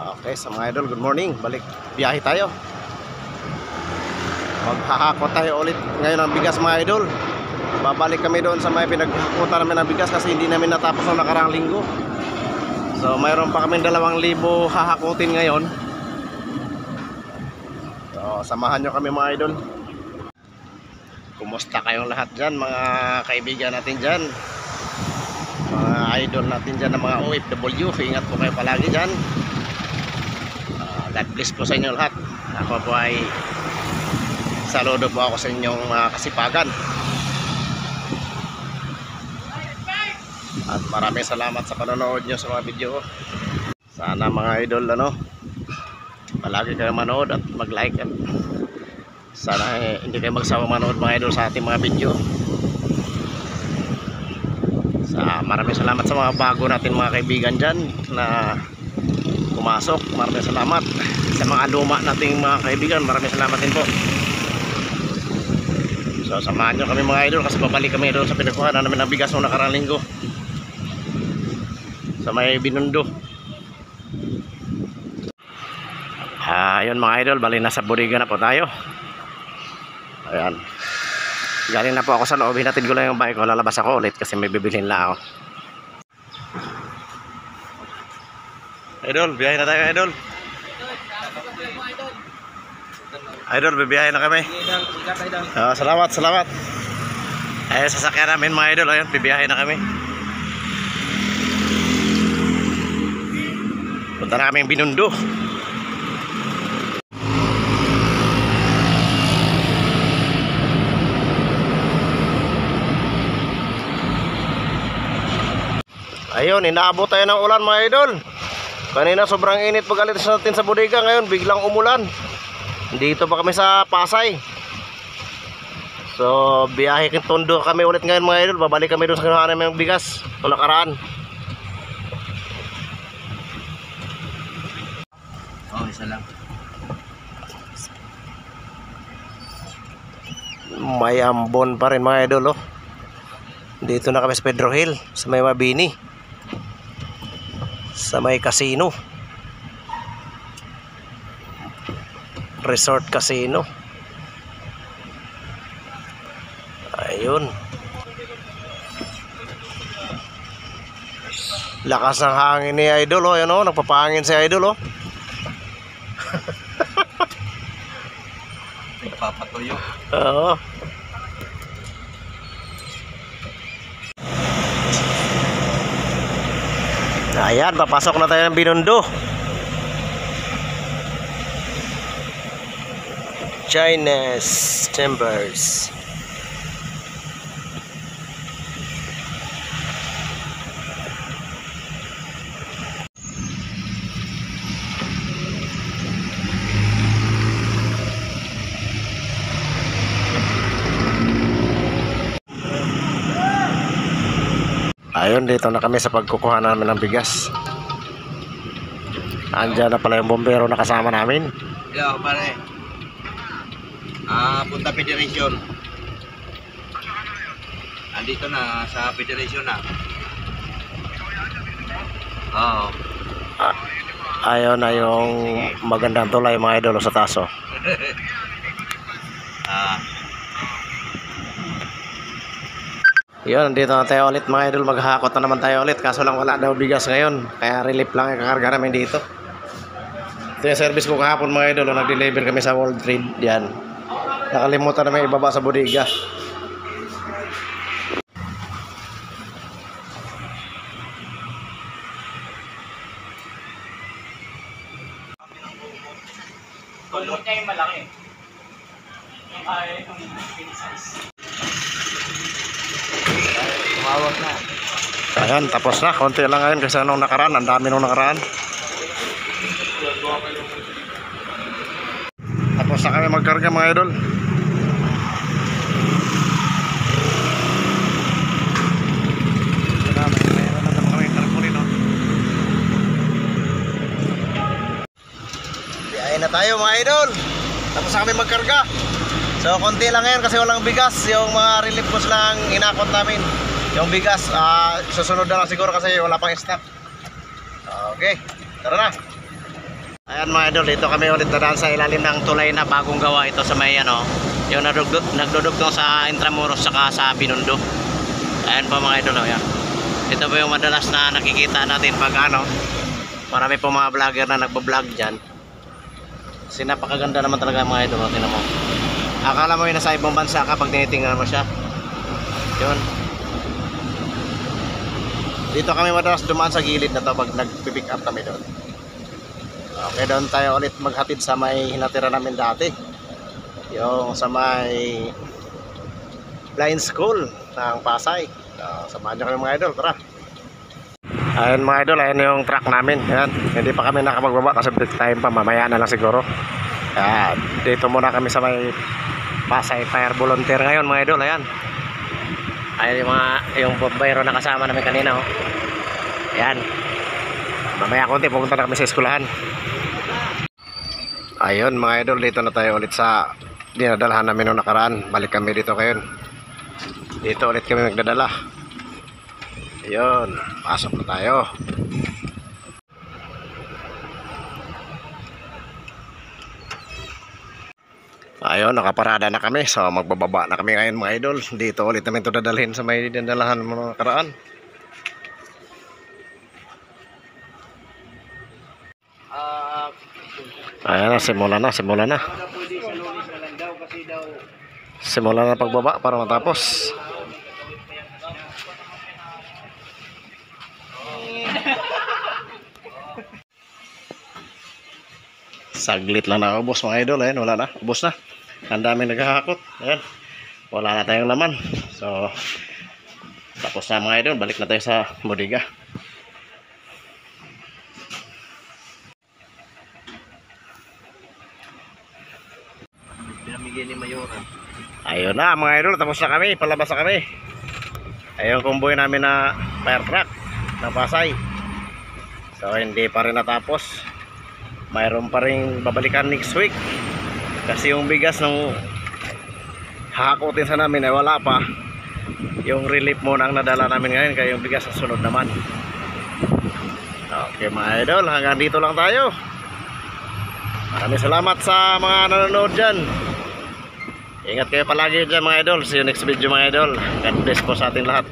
Okay, sa mga idol, good morning. Balik, biyahe tayo. Maghahakot tayo ulit ngayon ng bigas mga idol. Babalik kami doon sa may pinaghakutan namin ng bigas kasi hindi namin natapos ng nakaraang linggo. So mayroon pa kami 2,000 hahakutin ngayon. So samahan nyo kami mga idol. Kumusta kayong lahat dyan, mga kaibigan natin dyan, mga idol natin dyan ng mga OFW. Ingat po kayo palagi dyan. God bless po sa inyo lahat. Ako po ay saludo po ako sa inyong mga kasipagan. At maraming salamat sa panonood nyo sa mga video. Sana mga idol palagi kayo manood at mag-like. At sana hindi kayo magsawa manood mga idol sa ating mga video. Maraming salamat sa mga bago natin mga kaibigan dyan na pumasok. Maraming salamat sa mga luma nating mga kaibigan. Maraming salamat din po. So samahan nyo kami mga idol kasi babalik kami doon sa pinagkuhan namin ng bigas noong nakaraang linggo sa may Binondo. Ayun mga idol, bali nasa Bodega na po tayo. Ayan, galing na po ako sa loob. Hinatid ko lang yung bike ko. Lalabas ako ulit kasi may bibilhin lang ako. Idol, biyahe na tayo idol. Idol, bibiyahe na kami. Salamat. Ay, sasakyan namin mga idol. Ayun, bibiyahe na kami. Punta na kami Binondo. Ayun, inaabot tayo ng ulan mga idol. Kanina sobrang init pag alis natin sa bodega. Ngayon biglang umulan. Dito pa kami sa Pasay. So biyahe kin Tondo kami ulit ngayon mga idol. Babalik kami doon sa kinuhaan namin ng bigas noong nakaraan. Isa lang. May ambon pa rin mga idol Dito na kami sa Pedro Hill, sa may Mabini, sa may casino, resort casino. Ayun, lakas ng hangin ni idol Ayun nagpapahangin si idol Nagpapatuyo. Oo. Ayan, papasok na tayo ng Binondo. Chinese Timbers. Ayun, dito na kami sa pagkukuha namin ng bigas. Andiyan na pala yung bombero na kasama namin. Yo, pare. Punta Federation. Andito na sa Federation na. Oo. Ayun na yung magandang tulay mga idol sa taso. Yun, dito na tayo ulit mga idol. Maghahakot na naman tayo ulit. Kaso lang wala daw bigas ngayon. Kaya relief lang yung kakarga namin dito. Ito yung service ko kahapon mga idol. Nag-deliver kami sa World Trade. Yan. Nakalimutan namin ibaba sa bodega. Tulog niya yung malaki. Yung kaya yung mini size. Tumawag na. Ayan, tapos na. Konti lang ngayon kasi nung nakaraan. Ang dami nung nakaraan. Tapos na kami magkarga mga idol. Biyahe na tayo mga idol. Tapos na kami magkarga. So konti lang ngayon kasi walang bigas. Yung mga relief goods lang inakot namin. Yung bigas susunod na lang siguro kasi wala pang stock. Okay, tara na. Ayan mga idol, dito kami ulit nadaan sa ilalim ng tulay na bagong gawa ito sa may ano, yung nagdudugtong sa Intramuros saka sa Binondo. Ayan po mga idol, ayan. Ito po yung madalas na nakikita natin pag ano, marami po mga vlogger na nagbablog dyan. Kasi napakaganda naman talaga mga idol, tingnan mo. Akala mo yun nasa ibang bansa ka pag tinitingnan mo siya. Yun. Dito kami madalas dumaan sa gilid na to pag nag-pick up kami doon. Okay, doon tayo ulit maghatid sa may hinatira namin dati. Yung sa may blind school ng Pasay. Samahan nyo kami mga idol, tara. Ayun mga idol, ayun yung truck namin. Ayan. Hindi pa kami nakapagbaba kasi break time pa, mamaya na lang siguro. Dito muna kami sa may Pasay Fire Volunteer ngayon mga idol. Ayan. Ayun yung bombayro na kasama namin kanina. Oh. Ayan. Mamaya konti pupunta na kami sa eskwelahan. Ayun mga idol, dito na tayo ulit sa dinadalahan namin noong nakaraan. Balik kami dito ngayon. Dito ulit kami magdadala. Ayun, pasok na tayo. Ayun, nakaparada na kami. So magbababa na kami ngayon mga idol. Dito ulit namin ito dadalhin sa may dinadalahan noong nakaraan. Ayan na, simula na. Simula na pagbaba para matapos. Saglit lang na ubos mga idol. Ayan, wala na, ubos na. Ang dami naghahakot. Ayan, wala na tayong laman. So, tapos na mga idol, balik na tayo sa bodega. Pinamigay ni Mayora. Ayun na mga idol, tapos na kami, palabas na kami. Ayun convoy namin na fire truck na Pasay. So hindi pa rin natapos. Mayroon pa rin babalikan next week. Kasi yung bigas nung hahakutin sa namin ay wala pa. Yung relief muna ang nadala namin ngayon, kaya yung bigas sa sunod naman. Okay mga idol, hanggang dito lang tayo. Maraming salamat sa mga nanonood dyan. Ingat kayo palagi dyan mga idol. See you next video mga idol. God bless po sa ating lahat.